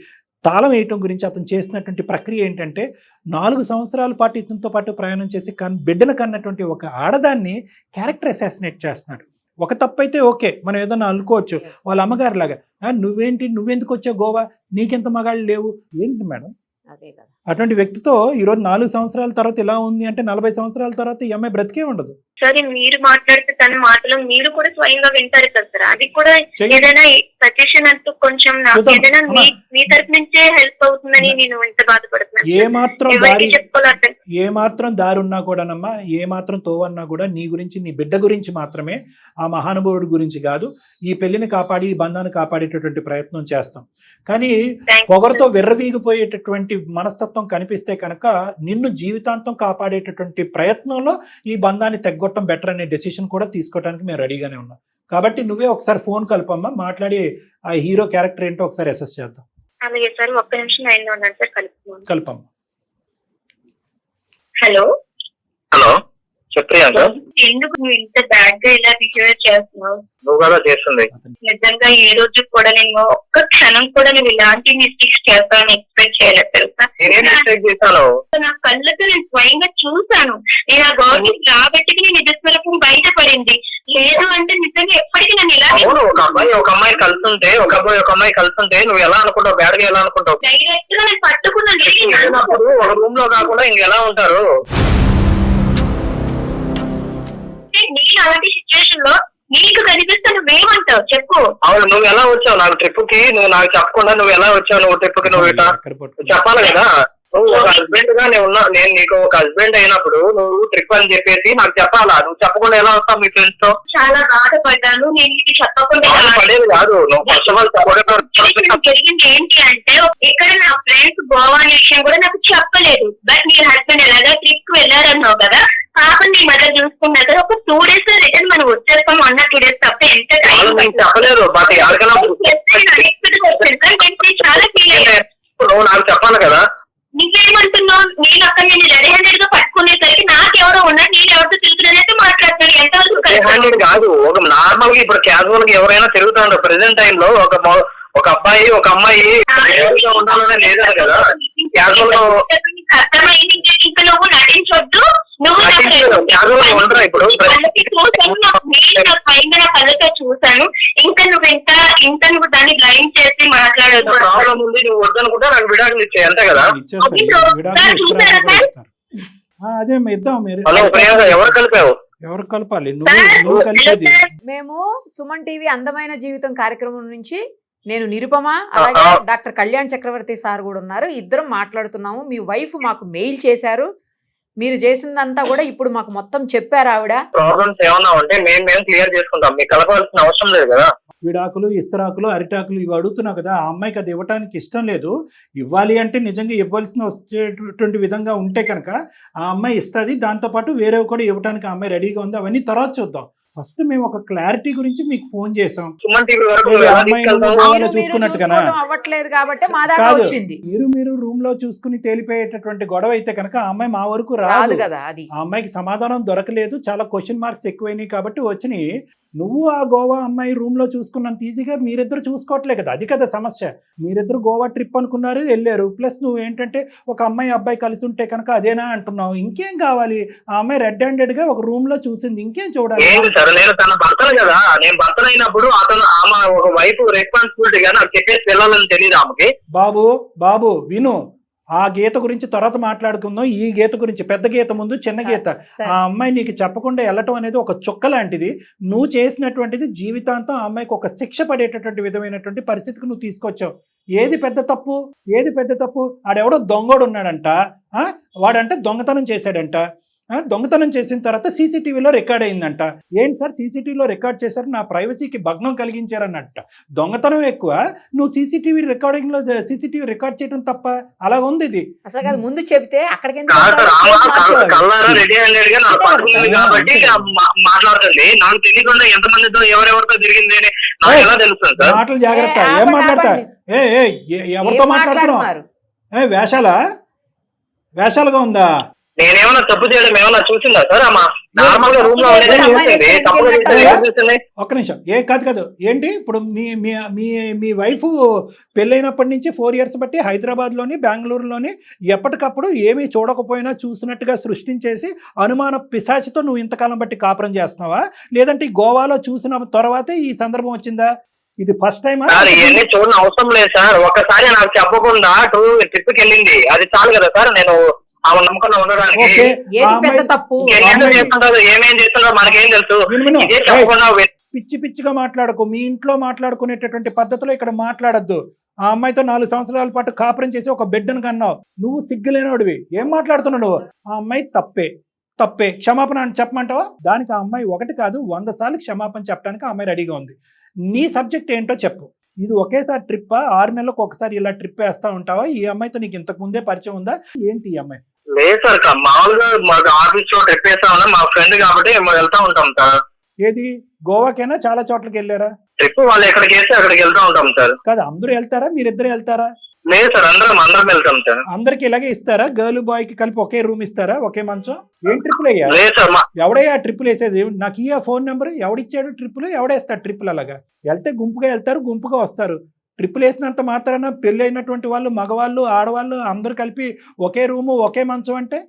తాళం వేయటం గురించి అతను చేసినటువంటి ప్రక్రియ ఏంటంటే 4 సంవత్సరాల పాటు ఇతనితో పాటు ప్రయాణం చేసి బిడ్డను కన్నటువంటి ఒక ఆడదాన్ని క్యారెక్టర్ అసాసినేట్ చేస్తున్నాడు. ఒక తప్పు అయితే ఓకే, మనం ఏదన్నా అనుకోవచ్చు, వాళ్ళ అమ్మగారు లాగా నువ్వెందుకు వచ్చావు గోవా, నీకెంత మగాళ్ళు లేవు. ఏంటి మేడం అదే కదా. అటువంటి వ్యక్తితో ఈరోజు 4 సంవత్సరాల తర్వాత ఇలా ఉంది అంటే 40 సంవత్సరాల తర్వాత ఈ అమ్మాయి బ్రతికే ఉండదు. సరే మీరు మాట్లాడితే తన మాటలు మీరు కూడా స్వయంగా వింటారు కదా సార్, అది కూడా చెయ్యి. ఏదైనా సజెషన్ అంటూ కొంచెం నాకు చూద్దాం. ఏదైనా అమ్మా. మీ తరపు నుంచే హెల్ప్ అవుతుందని నేను ఇంత బాధపడుతున్నాను. ఏ మాత్రం ఎవరికి దారి చెప్పుకోవాలి అర్థం. ఏ మాత్రం దారి ఉన్నా కూడానమ్మా, ఏ మాత్రం తోవన్నా కూడా నీ గురించి, నీ బిడ్డ గురించి మాత్రమే, ఆ మహానుభావుడి గురించి కాదు. ఈ పెళ్లిని కాపాడి ఈ బంధాన్ని కాపాడేటటువంటి ప్రయత్నం చేస్తాం. కానీ Thank you, పొగరుతో sir. విర్రవీగిపోయేటటువంటి మనస్తత్వం కనిపిస్తే కనుక నిన్ను జీవితాంతం కాపాడేటటువంటి ప్రయత్నంలో ఈ బంధాన్ని తెగ్గొట్టడం బెటర్ అనే డెసిషన్ కూడా తీసుకోవడానికి మేము రెడీగానే ఉన్నాం. కాబట్టి నువ్వే ఒకసారి ఫోన్ కలపమ్మా, మాట్లాడి ఆ హీరో క్యారెక్టర్ ఏంటో ఒకసారి అసెస్ చేద్దాం. అలాగే సార్, ఒక్క నిమిషం లైన్ లో ఉన్నాను సార్, కలుపుతున్నాను. కలపమ్మా. హలో, హలో చెప్పియాంక, ఎందుకు నువ్వు ఇంత బ్యాడ్ గా ఇలా బిహేవ్ చేస్తున్నావు? నువ్వు కదా చేస్తుంది. నిజంగా ఏ రోజు కూడా నేను ఒక్క క్షణం కూడా నువ్వు ఇలాంటి మిస్టేక్స్ చేస్తానని ఎక్స్పెక్ట్ చేయలేదు తెలుసా. నేనేం మిస్టేక్ చేశాను? నా కళ్ళతో నేను స్వయంగా చూశాను. నేను ఆ గవర్నమెంట్ రాబట్టి నీ నిజస్వరూపం బయటపడింది. లేదు అంటే నిజంగా ఎప్పటికీ నన్ను ఇలా అవును, ఒక అమ్మాయి కలుస్తుంటే, ఒక అమ్మాయి కలుస్తుంటే నువ్వు ఎలా అనుకుంటావు? బ్యాడ్ గా ఎలా అనుకుంటావు? డైరెక్ట్ గా నేను పట్టుకున్నాను. వెళ్ళినప్పుడు ఒక రూమ్ లో కాకుండా ఇంకెలా ఉంటారు? నేను అలాంటి సిచ్యువేషన్ లో నీకు కనిపిస్తే నువ్వేమంటావు చెప్పు. అవును, నువ్వు ఎలా వచ్చావు నాకు ట్రిప్ కి? నువ్వు నాకు చెప్పకుండా నువ్వు ఎలా వచ్చావు? నువ్వు ట్రిప్ కి నువ్వు ఇట్లా ఎక్కడ పట్టుకో. చెప్పాలి కదా. నువ్వు ఒక హస్బెండ్ గా నేను నీకు ఒక హస్బెండ్ అయినప్పుడు నువ్వు ట్రిప్ అని చెప్పేసి నాకు చెప్పాలా? నువ్వు చెప్పకుండా ఎలా వస్తావు మీ ఫ్రెండ్స్ తో? చాలా బాధపడ్డాను. నేను నీకు చెప్పకుండా పడేది కాదు. నువ్వు ఫస్ట్ ఆఫ్ ఆల్ జరిగింది ఏంటి అంటే, ఇక్కడ నా ఫ్రెండ్స్ గోవా అనే విషయం కూడా నాకు చెప్పలేదు. బట్ నీ హస్బెండ్ ఎలాగా ట్రిప్ కి వెళ్ళారన్నావు కదా, పాపం నీ మదర్ చూసుకున్నా కదా. ఒక 2 days లో రిటర్న్ మనం వచ్చేస్తాం అన్న 2 days తప్ప ఎంత టైం చెప్పలేదు. బట్ ఎవరికైనా అన్ఎక్స్పెక్టెడ్ వచ్చింది. కానీ నేను చాలా ఫీల్ అయ్యాను. నువ్వు నాకు చెప్పాలి కదా. నీకేమంటున్నావు? నేను అక్కడ నేను రెడీ హ్యాండెడ్ గా పట్టుకునేసరికి నాకెవరో ఉన్నారు, నేను ఎవరితో తిరుగుతున్నట్టు మాట్లాడుతున్నాను. ఎంతవరకు హ్యాండెడ్ కాదు, ఒక నార్మల్ గా ఇప్పుడు క్యాజువల్ గా ఎవరైనా తిరుగుతాడు. ప్రెసెంట్ టైం లో ఒక అబ్బాయి ఒక అమ్మాయి ఉండాలనే లేదా కదా. క్యాజువల్ గా అర్థమైంది. ఇంకా నువ్వు నటించొద్దు. నువ్వు క్యాజువల్ గా ఉండరా ఇప్పుడు? కళ్ళతో చూసాను. ఇంకా నువ్వు దాన్ని బ్లైండ్ చేసి మాట్లాడదు. ప్రాబ్లం ఉంది, నువ్వు వద్దనుకుంటే నాకు విడాకులు ఇచ్చే అంతే కదా. ఇచ్చేస్తారు, విడాకులు ఇస్తారు కూడా ఇస్తారు. అదే ఇద్దాం. మీరు హలో ప్రియాంక, ఎవరు కలిపావు? ఎవరు కలపాలి? నువ్వు కలిపేది. మేము సుమన్ టీవీ అందమైన జీవితం కార్యక్రమం నుంచి నేను నిరుపమ, అలాగే డాక్టర్ కళ్యాణ్ చక్రవర్తి సార్ కూడా ఉన్నారు. ఇద్దరం మాట్లాడుతున్నాము. మీ వైఫ్ మాకు మెయిల్ చేశారు. మీరు చేసిందంతా కూడా ఇప్పుడు మాకు మొత్తం చెప్పారు ఆవిడ. ప్రాబ్లమ్స్ ఏమన్నా ఉంటే మేము క్లియర్ చేసుకుంటాం. మీకు కలపాల్సిన అవసరం లేదు కదా. విడాకులు, ఇస్తరాకులు, అరిటాకులు ఇవి అడుగుతున్నావు కదా. ఆ అమ్మాయికి అది ఇవ్వడానికి ఇష్టం లేదు. ఇవ్వాలి అంటే నిజంగా ఇవ్వాల్సిన వచ్చేటటువంటి విధంగా ఉంటే కనుక ఆ అమ్మాయి ఇస్తుంది. దాంతోపాటు వేరేవి కూడా ఇవ్వడానికి ఆ అమ్మాయి రెడీగా ఉంది. అవన్నీ తర్వాత చూద్దాం. ఫస్ట్ మేము ఒక క్లారిటీ గురించి మీకు ఫోన్ చేసాం. సుమన్ టీవీ వరకు చూసుకున్నట్టుగా అవ్వట్లేదు కాబట్టి మా దాకా వచ్చింది. మీరు రూమ్ లో చూసుకుని తేలిపోయేటటువంటి గొడవ అయితే కనుక ఆ అమ్మాయి మా వరకు రాదు రాదు కదా. అది ఆ అమ్మాయికి సమాధానం దొరకలేదు. చాలా క్వశ్చన్ మార్క్స్ ఎక్కువైనాయి కాబట్టి వచ్చినాయి. నువ్వు ఆ గోవా అమ్మాయి రూమ్ లో చూసుకున్నంత ఈజీగా మీరిద్దరు చూసుకోవట్లే కదా. అది కదా సమస్య. మీరిద్దరు గోవా ట్రిప్ అనుకున్నారు, వెళ్ళారు. ప్లస్ నువ్వు ఏంటంటే ఒక అమ్మాయి అబ్బాయి కలిసి ఉంటే కనుక అదేనా అంటున్నావు. ఇంకేం కావాలి? ఆ అమ్మాయి రెడ్ హ్యాండెడ్ గా ఒక రూమ్ లో చూసింది, ఇంకేం చూడాలి? నేను తన భర్తను కదా. నేను భర్తను అయినప్పుడు ఆమె ఒక వైపు రెస్పాన్సిబిలిటీగా నాకు చెప్పేసి వెళ్ళాలని తెలియదు ఆమెకి. బాబు విను, ఆ గీత గురించి తర్వాత మాట్లాడుకుందాం. ఈ గీత గురించి, పెద్ద గీత ముందు చిన్న గీత. ఆ అమ్మాయి నీకు చెప్పకుండా వెళ్ళటం అనేది ఒక చుక్క లాంటిది. నువ్వు చేసినటువంటిది జీవితాంతం ఆ అమ్మాయికి ఒక శిక్ష పడేటటువంటి విధమైనటువంటి పరిస్థితికి నువ్వు తీసుకొచ్చావు. ఏది పెద్ద తప్పు? ఆడెవడో దొంగోడు ఉన్నాడంట. వాడంటే దొంగతనం చేశాడంట. దొంగతనం చేసిన తర్వాత సీసీటీవీలో రికార్డ్ అయిందంట. ఏంటి సార్ సీసీటీవీలో రికార్డ్ చేశారు, నా ప్రైవసీకి భగ్నం కలిగించారన్నట్ట. దొంగతనం ఎక్కువ, నువ్వు సీసీటీవీ రికార్డ్ చేయడం తప్ప? అలా ఉంది ఇది. అసలు కాదు, ముందు చెప్తే అక్కడికి రెడీ హ్యాండెడ్ గా నాకు పట్టుకుంది కాబట్టి మాట్లాడుతుంది. నాకు తెలియకుండా ఎంతమందితో ఎవరెవరితో తిరిగింది అని నాకు ఎలా తెలుస్తుంది సార్? మాటలు జాగ్రత్త. ఏం మాట్లాడతా? ఎవరితో మాట్లాడుతున్నావు? వేషాలుగా ఉందా? నేనేమన్నా తప్పు చేయడం ఏమన్నా చూసిందా సార్? అమ్మా నార్మల్ గా రూమ్ లో ఒక్క నిమిషం. కాదు ఏంటి ఇప్పుడు మీ వైఫ్ పెళ్ళైనప్పటి నుంచి 4 years బట్టి హైదరాబాద్ లోని, బెంగళూరులోని ఎప్పటికప్పుడు ఏమీ చూడకపోయినా చూసినట్టుగా సృష్టించేసి అనుమాన పిశాచితో నువ్వు ఇంతకాలం బట్టి కాపురం చేస్తున్నావా? లేదంటే గోవాలో చూసిన తర్వాతే ఈ సందర్భం వచ్చిందా? ఇది ఫస్ట్ టైం సార్ ఇవన్నీ చూడని అవసరం లేదు సార్. ఒక్కసారి నాకు చెప్పకుండా ట్రిప్ కి వెళ్ళింది, అది చాలు కదా సార్. నేను ఆమె నమ్మకంలో ఉండడానికి ఓకే ఏది పెద్ద తప్పు? ఎందుకు చేస్తుంటారు, ఏమేం చేస్తుంటారో మనకేం తెలుసు. ఇదే చెప్పకుండా పిచ్చి పిచ్చిగా మాట్లాడకు. మీ ఇంట్లో మాట్లాడుకునేటటువంటి పద్ధతిలో ఇక్కడ మాట్లాడద్దు. ఆ అమ్మాయితో 4 సంవత్సరాల పాటు కాపురం చేసి ఒక బిడ్డను కన్నావు. నువ్వు సిగ్గులేనోడివి. ఏం మాట్లాడుతున్నావు నువ్వు? ఆ అమ్మాయి తప్పే క్షమాపణ అని చెప్పమంటావా? దానికి ఆ అమ్మాయి 1 కాదు 100 సార్లు క్షమాపణ చెప్పడానికి ఆ అమ్మాయి రెడీగా ఉంది. నీ సబ్జెక్ట్ ఏంటో చెప్పు. ఇది ఒకేసారి ట్రిప్పా? 6 నెలలకు ఒకసారి ఇలా ట్రిప్ వేస్తా ఉంటావా? ఈ అమ్మాయితో నీకు ఇంతకు ముందే పరిచయం ఉందా ఏంటి ఈ అమ్మాయి? లేదు సార్, మామూలుగా మాకు ఆఫీస్ లో ట్రిప్ వేస్తా ఉన్నా, మా ఫ్రెండ్ కాబట్టి వెళ్తా ఉంటాం సార్. ఏది గోవాకైనా చాలా చోట్లకి వెళ్ళారా? ట్రిప్ వాళ్ళు ఎక్కడికి వేస్తే అక్కడికి వెళ్తా ఉంటాం సార్. కాదు అందరూ వెళ్తారా? మీరిద్దరు వెళ్తారా? లేదు సార్, అందరం వెళ్తాం సార్. అందరికి ఇలాగే ఇస్తారా? గర్ల్ బాయ్ కి కలిపి ఒకే రూమ్ ఇస్తారా? ఒకే మంచం? ఏం ట్రిప్పులు అయ్యా? లేదు సార్, ఎవడయ్యా ట్రిప్పులు వేసేది? నాకు ఈ ఫోన్ నెంబర్ ఎవడిచ్చాడు? ట్రిప్పులు ఎవడేస్తాడు? ట్రిప్పులు అలాగా వెళ్తే గుంపుగా వెళ్తారు, గుంపుగా వస్తారు. ట్రిప్పులు వేసినంత మాత్రాన పెళ్లి అయినటువంటి వాళ్ళు, మగవాళ్ళు, ఆడవాళ్ళు అందరూ కలిపి ఒకే రూము ఒకే మంచం అంటే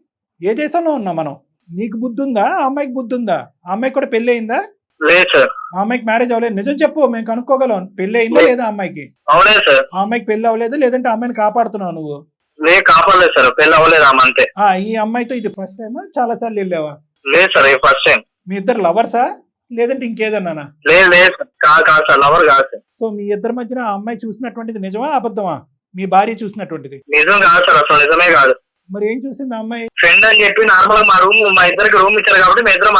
ఏ దేశంలో ఉన్నాం మనం? నీకు బుద్ధి ఉందా? ఆ అమ్మాయికి బుద్ధి ఉందా? ఆ అమ్మాయికి కూడా పెళ్లి అయిందా? లేదు సార్. ఆ అమ్మాయికి మ్యారేజ్ అవ్వలేదు. నిజం చెప్పు, మేము కనుక్కోగలం. పెళ్లి అయిందా లేదా ఆ అమ్మాయికి? అవలేదు సార్. ఆ అమ్మాయికి పెళ్లి అవ్వలేదు, లేదంటే ఆ అమ్మాయిని కాపాడుతున్నావు నువ్వు? లేదు, కాపాడలేదు సార్, పెళ్లి అవ్వలేదు ఆమె అంతే. ఈ అమ్మాయితో ఇది ఫస్ట్ టైమా? చాలా సార్లు వెళ్ళావా? లేదు సార్, ఇది ఫస్ట్ టైం. మీ ఇద్దరు లవర్సా లేదంటే ఇంకేదన్నానా? లేదు సార్, కాదు సార్, లవర్ కాదు సార్. సో మీ ఇద్దరి మధ్యన ఆ అమ్మాయి చూసినటువంటిది నిజమా అబద్ధమా? మీ భార్య చూసినటువంటిది నిజం కాదు సార్, అసలు నిజమే కాదు. మరి ఏం చూసింది ఆ అమ్మాయి? ఫ్రెండ్ అని చెప్పి నార్మల్ గా మా ఇద్దరికి రూమ్ ఇచ్చారు కాబట్టి మా ఇద్దరు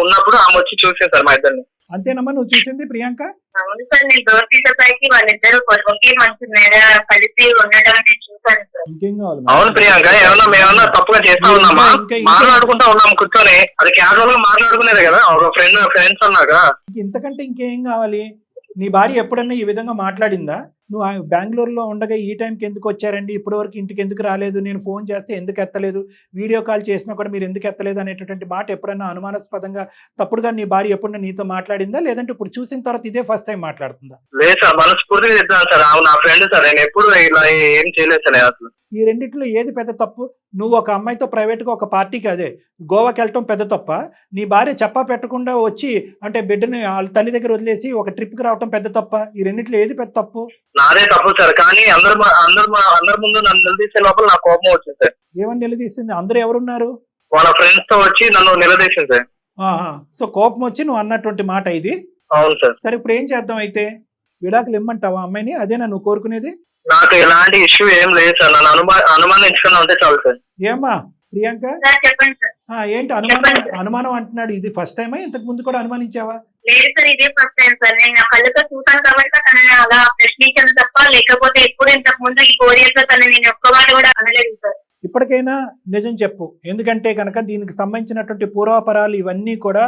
ఉన్నప్పుడు ఆమె వచ్చి చూసింది సార్ మా ఇద్దరిని. అంతేనమ్మా నువ్వు చూసింది ప్రియాంక? అవును సార్, నేను డోర్ తీసేసరికి వాళ్ళిద్దరు ఒకే మంచి మీద కలిసి ఉండడం నేను చూసాను సార్. ఇంకేం కావాలి? అవును ప్రియాంక, మేమన్నా తప్పుగా చేస్తా ఉన్నామా? మాట్లాడుకుంటా ఉన్నాం కూర్చొని, అది క్యాజువల్ గా మాట్లాడుకునేది కదా, ఒక ఫ్రెండ్స్ అన్నాక. ఇంతకంటే ఇంకేం కావాలి? నీ భార్య ఎప్పుడన్నా ఈ విధంగా మాట్లాడిందా? నువ్వు బెంగళూరులో ఉండగా ఈ టైంకి ఎందుకు వచ్చారండి, ఇప్పటి వరకు ఇంటికి ఎందుకు రాలేదు, నేను ఫోన్ చేస్తే ఎందుకు ఎత్తలేదు, వీడియో కాల్ చేసినా కూడా మీరు ఎందుకు ఎత్తలేదు అనేటటువంటి మాట ఎప్పుడన్నా అనుమానాస్పదంగా తప్పుడుగా నీ భార్య ఎప్పుడన్నా నీతో మాట్లాడిందా? లేదంటే ఇప్పుడు చూసిన తర్వాత ఇదే ఫస్ట్ టైం మాట్లాడుతుందా? లేదు సార్, మనస్ఫూర్తిగా చెప్తాను సార్, నా ఫ్రెండ్ సార్, నేను ఎప్పుడు ఇలా ఏం చేయలేదు సార్ అసలు. ఈ రెండిట్లో ఏది పెద్ద తప్పు? నువ్వు ఒక అమ్మాయితో ప్రైవేట్గా ఒక పార్టీకి అదే గోవాకి వెళ్ళటం పెద్ద తప్ప, నీ భార్య చెప్పా పెట్టకుండా వచ్చి అంటే బిడ్డని వాళ్ళ తల్లి దగ్గర వదిలేసి ఒక ట్రిప్కి రావటం పెద్ద తప్ప? ఈ రెండిట్లో ఏది పెద్ద తప్పు? నాదే తప్పు సార్, కానీ అందరి ముందు నన్ను నిలదీసే లోపల నాకు కోపం వచ్చింది సార్. ఏమని నిలదీసింది? అందరూ ఎవరున్నారు? వాళ్ళ ఫ్రెండ్స్ తో వచ్చి నన్ను నిలదీసింది సార్. సో కోపం వచ్చి నువ్వు అన్నటువంటి మాట ఇది? అవును సార్. సరే ఇప్పుడు ఏం చేద్దాం అయితే? విడాకులు ఇమ్మంటావా అమ్మాయిని? అదేనా నువ్వు కోరుకునేది? నాకు ఎలాంటి ఇష్యూ ఏం లేదు సార్, నన్ను అనుమానించుకున్నా ఉంటే చాలు సార్. ఏమ్మా ప్రియాంక? సార్ చెప్పండి సార్. ఏంటి అనుమానం అంటున్నాడు? ఇది ఫస్ట్ టైమా? ఇంతకు ముందు కూడా అనుమానించావా? లేదు సార్, ఇదే ఫస్ట్ టైం సార్. నేను నా కళ్ళతో చూసాను కాబట్టి తనని అలా ప్రశ్నించాను తప్ప, లేకపోతే ఎప్పుడు ఇంతకు ముందు ఈ 4 years లో తనని నేను ఒక్కవాడు కూడా అనలేదు సార్. ఇప్పటికైనా నిజం చెప్పు. ఎందుకంటే కనుక దీనికి సంబంధించినటువంటి పూర్వాపరాలు ఇవన్నీ కూడా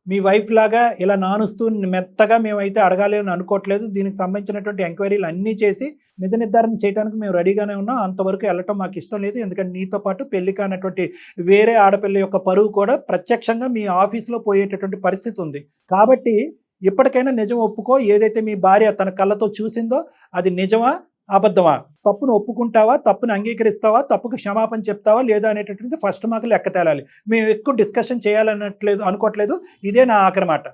మీ వైఫ్ లాగా ఇలా నానుస్తూ మెత్తగా మేమైతే అడగాలి అని అనుకోవట్లేదు. దీనికి సంబంధించినటువంటి ఎంక్వైరీలు అన్నీ చేసి నిజ నిర్ధారణ చేయడానికి మేము రెడీగానే ఉన్నాం. అంతవరకు వెళ్ళటం మాకు ఇష్టం లేదు. ఎందుకంటే నీతో పాటు పెళ్లి కానటువంటి వేరే ఆడపిల్ల యొక్క పరువు కూడా ప్రత్యక్షంగా మీ ఆఫీస్లో పోయేటటువంటి పరిస్థితి ఉంది. కాబట్టి ఇప్పటికైనా నిజం ఒప్పుకో. ఏదైతే మీ భార్య తన కళ్ళతో చూసిందో అది నిజమా అబద్ధమా? తప్పును ఒప్పుకుంటావా? తప్పును అంగీకరిస్తావా? తప్పుకు క్షమాపణ చెప్తావా లేదా అనేటటువంటి ఫస్ట్ మాకు లెక్క తేలాలి. మేము ఎక్కువ డిస్కషన్ చేయాలన్నట్లేదు అనుకోవట్లేదు. ఇదే నా ఆఖరి మాట.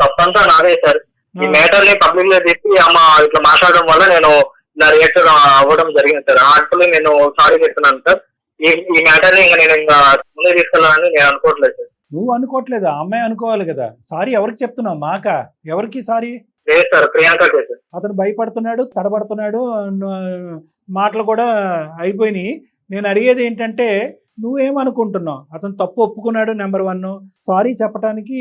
తప్పంతా నాదే సార్. ఈ మ్యాటర్ ని పబ్లిక్ గా చెప్పి అమ్మ ఇట్లా మాట్లాడడం వల్ల నేను నా రియాక్టర్ అవ్వడం జరిగింది సార్. హార్ట్ఫుల్లీ నేను సారీ చెప్తున్నాను సార్. ఈ మ్యాటర్ ని నేను ఇంకా ముందుకు తీసుకెళ్ళాలని నేను అనుకోవట్లేదు సార్. నువ్వు అనుకోవట్లేదు, ఆ అమ్మాయి అనుకోవాలి కదా. సారీ ఎవరికి చెప్తున్నావు? మాకా? ఎవరికి సారీ? లేదు సార్, ప్రియాంక సార్. అతను భయపడుతున్నాడు, తడబడుతున్నాడు, మాటలు కూడా అయిపోయినాయి. నేను అడిగేది ఏంటంటే నువ్వేమనుకుంటున్నావు? అతను తప్పు ఒప్పుకున్నాడు, నెంబర్ 1. సారీ చెప్పడానికి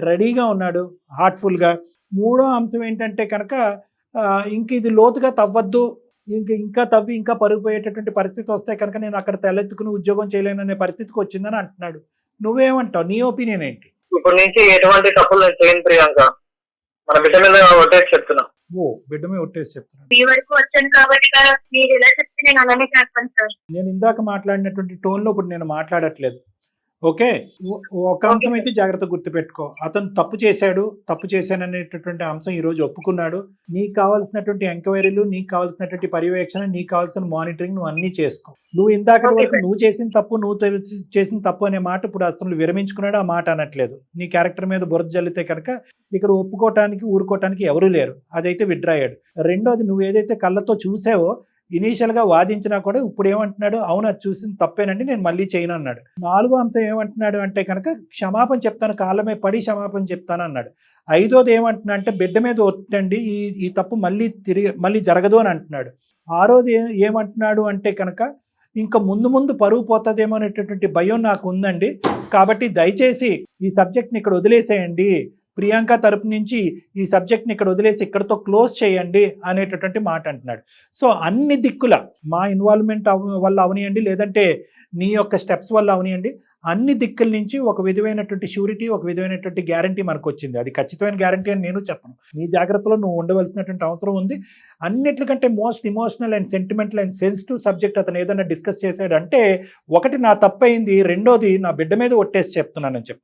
రెడీగా ఉన్నాడు హార్ట్ఫుల్గా. 3వ అంశం ఏంటంటే కనుక ఇంక ఇది లోతుగా తవ్వద్దు, ఇంకా తవ్వి ఇంకా పరుగుపోయేటటువంటి పరిస్థితి వస్తే కనుక నేను అక్కడ తలెత్తుకుని ఉద్యోగం చేయలేననే పరిస్థితికి వచ్చిందని అంటున్నాడు. నువ్వేమంటావు? నీ ఒపీనియన్ ఏంటి? ఇప్పటి నుంచి ఎటువంటి తప్పులు నేను చేయను ప్రియాంక, మన బిడ్డ మీద ఒట్టేసి చెప్తున్నా. బిడ్డ మీద ఒట్టేసి చెప్తున్నా. మీ వరకు వచ్చాను కాబట్టి మీరు ఎలా చెప్తే నేను అలానే చేస్తాను సార్. నేను ఇందాక మాట్లాడినటువంటి టోన్లో ఇప్పుడు నేను మాట్లాడట్లేదు. ఓకే, ఒక అంశం అయితే జాగ్రత్త గుర్తుపెట్టుకో. అతను తప్పు చేశాననేటటువంటి అంశం ఈ రోజు ఒప్పుకున్నాడు. నీకు కావాల్సినటువంటి ఎంక్వైరీలు, నీకు కావాల్సినటువంటి పర్యవేక్షణ, నీకు కావాల్సిన మానిటరింగ్ నువ్వు అన్ని చేసుకో. నువ్వు ఇందాక వరకు నువ్వు చేసిన తప్పు అనే మాట ఇప్పుడు అసలు విరమించుకున్నాడు, ఆ మాట అనట్లేదు. నీ క్యారెక్టర్ మీద బురద జల్లితే కనుక ఇక్కడ ఒప్పుకోవటానికి ఊరుకోవటానికి ఎవరూ లేరు. అదైతే విత్డ్రా అయ్యాడు. రెండోది, నువ్వు ఏదైతే కళ్ళతో చూసావో ఇనీషియల్ గా వాదించినా కూడా ఇప్పుడు ఏమంటున్నాడు, అవును అది చూసింది తప్పేనండి, నేను మళ్ళీ చేయను అన్నాడు. నాలుగో అంశం ఏమంటున్నాడు అంటే కనుక క్షమాపణ చెప్తాను, కాళ్ళమే పడి క్షమాపణ చెప్తాను అన్నాడు. ఐదోది ఏమంటున్నా అంటే బిడ్డ మీద ఒత్తండి, ఈ తప్పు మళ్ళీ జరగదు అని అంటున్నాడు. ఆరోది ఏమంటున్నాడు అంటే కనుక ఇంకా ముందు పరువు పోతుందేమో అనేటటువంటి భయం నాకు ఉందండి, కాబట్టి దయచేసి ఈ సబ్జెక్ట్ని ఇక్కడ వదిలేసేయండి, ప్రియాంక తరపు నుంచి ఈ సబ్జెక్ట్ని ఇక్కడ వదిలేసి ఇక్కడతో క్లోజ్ చేయండి అనేటటువంటి మాట అంటున్నాడు. సో అన్ని దిక్కుల మా ఇన్వాల్వ్మెంట్ వల్ల అవనియండి, లేదంటే నీ యొక్క స్టెప్స్ వల్ల అవనియండి, అన్ని దిక్కుల నుంచి ఒక విధమైనటువంటి షూరిటీ, ఒక విధమైనటువంటి గ్యారంటీ మనకు వచ్చింది. అది ఖచ్చితమైన గ్యారంటీ అని నేను చెప్పను. నీ జాగ్రత్తలో నువ్వు ఉండవలసినటువంటి అవసరం ఉంది. అన్నిటికంటే most emotional and sentimental and sensitive subject అతను ఏదైనా డిస్కస్ చేశాడంటే, ఒకటి నా తప్పైంది, రెండోది నా బిడ్డ మీద ఒట్టేసి చెప్తున్నానని చెప్పి.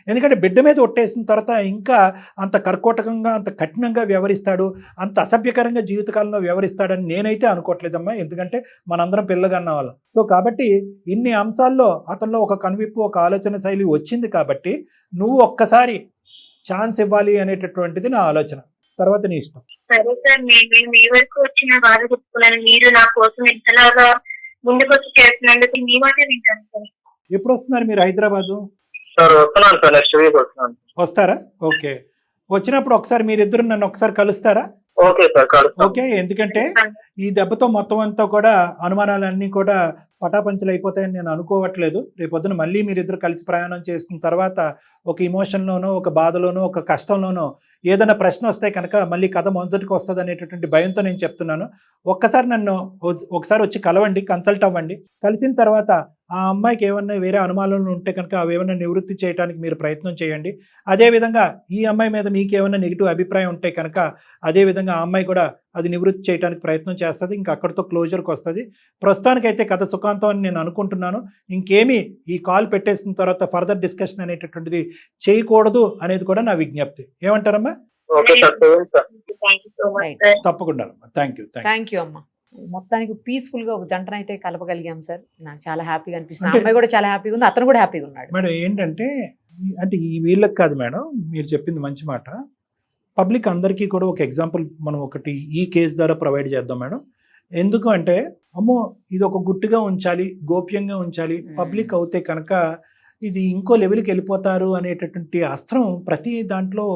ఎందుకంటే బిడ్డ మీద ఒట్టేసిన తర్వాత ఇంకా అంత కర్కోటకంగా, అంత కఠినంగా వ్యవహరిస్తాడు, అంత అసభ్యకరంగా జీవితకాలంలో వ్యవహరిస్తాడని నేనైతే అనుకోవట్లేదమ్మా. ఎందుకంటే మనందరం పిల్లగన్న వాళ్ళం. సో కాబట్టి ఇన్ని అంశాల్లో అతనిలో ఒక కనువిప్పు, ఒక ఆలోచన శైలి వచ్చింది. కాబట్టి నువ్వు ఒక్కసారి ఛాన్స్ ఇవ్వాలి అనేటటువంటిది నా ఆలోచన. తర్వాత నీ ఇష్టం. సరే సార్, నేను మీ వరకు వచ్చిన బాధ చెప్పుకున్నాను. మీరు నా కోసం ఇంతలాగా ముందుకు వచ్చి చేస్తున్నందుకు మీ మాట వింటాను సార్. ఎప్పుడు వస్తున్నారు మీరు హైదరాబాదు? సార్ వస్తున్నాను సార్, నెక్స్ట్ వీక్ వస్తున్నాను. వస్తారా? ఓకే, వచ్చినప్పుడు ఒకసారి మీరిద్దరు నన్ను ఒకసారి కలుస్తారా? Okay sir, okay. ఎందుకంటే ఈ దెబ్బతో మొత్తం అంతా కూడా అనుమానాలన్నీ కూడా పటాపంచలు అయిపోతాయని నేను అనుకోవట్లేదు. రేపొద్దున మళ్ళీ మీరిద్దరు కలిసి ప్రయాణం చేసిన తర్వాత ఒక ఇమోషన్లోనో, ఒక బాధలోనో, ఒక కష్టంలోనో ఏదైనా ప్రశ్న వస్తే కనుక మళ్ళీ కథ మొదటికి వస్తుంది అనేటటువంటి భయంతో నేను చెప్తున్నాను. ఒక్కసారి నన్ను ఒకసారి వచ్చి కలవండి, కన్సల్ట్ అవ్వండి. కలిసిన తర్వాత ఆ అమ్మాయికి ఏమన్నా వేరే అనుమానాలు ఉంటే కనుక అవి ఏమైనా నివృత్తి చేయడానికి మీరు ప్రయత్నం చేయండి. అదేవిధంగా ఈ అమ్మాయి మీద మీకు ఏమైనా నెగిటివ్ అభిప్రాయం ఉంటే కనుక అదేవిధంగా ఆ అమ్మాయి కూడా అది నివృత్తి చేయడానికి ప్రయత్నం చేస్తుంది. ఇంకా అక్కడితో క్లోజర్కి వస్తుంది. ప్రస్తుతానికైతే కథ సుఖాంతం అని నేను అనుకుంటున్నాను. ఇంకేమీ ఈ కాల్ పెట్టేసిన తర్వాత ఫర్దర్ డిస్కషన్ అనేటటువంటిది చేయకూడదు అనేది కూడా నా విజ్ఞప్తి. ఏమంటారమ్మా? తప్పకుండా. థ్యాంక్ యూ అమ్మా. మొత్తానికి పీస్ఫుల్ గా ఒక జంటనైతే కలపగలిగాం సార్. నాకు చాలా హ్యాపీగా అనిపిస్తుంది. అమ్మాయి కూడా చాలా హ్యాపీగా ఉంది, అతను కూడా హ్యాపీగా ఉన్నాడు. మేడం ఏంటంటే అంటే ఈ వీళ్ళకి కాదు మేడం, మీరు చెప్పింది మంచి మాట. పబ్లిక్ అందరికీ కూడా ఒక ఎగ్జాంపుల్ మనం ఒకటి ఈ కేసు ద్వారా ప్రొవైడ్ చేద్దాం మేడం. ఎందుకు అంటే అమ్మో ఇది ఒక గుట్టుగా ఉంచాలి, గోప్యంగా ఉంచాలి, పబ్లిక్ అవుతే కనుక ఇది ఇంకో లెవెల్కి వెళ్ళిపోతారు అనేటటువంటి అస్త్రం ప్రతి దాంట్లో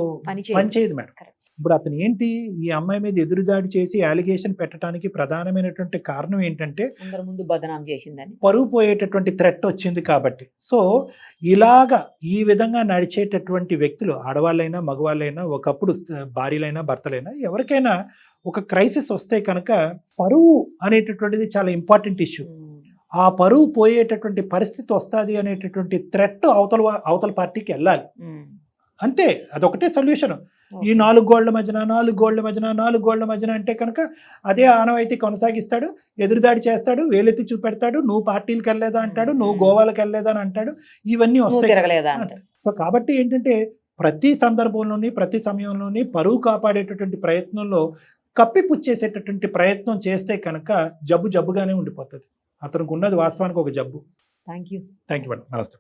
పనిచేయదు మేడం. ఇప్పుడు అతను ఏంటి ఈ అమ్మాయి మీద ఎదురుదాడి చేసి అలిగేషన్ పెట్టడానికి ప్రధానమైనటువంటి కారణం ఏంటంటే ముందు బదనాం చేసిందని, పరువు పోయేటటువంటి థ్రెట్ వచ్చింది కాబట్టి. సో ఇలాగా ఈ విధంగా నడిచేటటువంటి వ్యక్తులు ఆడవాళ్ళైనా మగవాళ్ళైనా, ఒకప్పుడు భార్యలైనా భర్తలైనా, ఎవరికైనా ఒక క్రైసిస్ వస్తే కనుక పరువు అనేటటువంటిది చాలా ఇంపార్టెంట్ ఇష్యూ. ఆ పరువు పోయేటటువంటి పరిస్థితి వస్తుంది అనేటటువంటి థ్రెట్ అవతల పార్టీకి వెళ్ళాలి అంతే. అదొకటే సొల్యూషన్. ఈ 4 గోళ్ల మధ్యన అంటే కనుక అదే ఆనవాయితీ కొనసాగిస్తాడు, ఎదురుదాడి చేస్తాడు, వేలెత్తి చూపెడతాడు, నువ్వు పార్టీలకు వెళ్ళలేదా అంటాడు, నువ్వు గోవాలకు వెళ్ళలేదా అని అంటాడు, ఇవన్నీ వస్తాయి. సో కాబట్టి ఏంటంటే ప్రతి సందర్భంలోని ప్రతి సమయంలోని పరువు కాపాడేటటువంటి ప్రయత్నంలో కప్పిపుచ్చేసేటటువంటి ప్రయత్నం చేస్తే కనుక జబ్బుగానే ఉండిపోతుంది. అతనికి ఉన్నది వాస్తవానికి ఒక జబ్బు. Thank you madam. నమస్తే.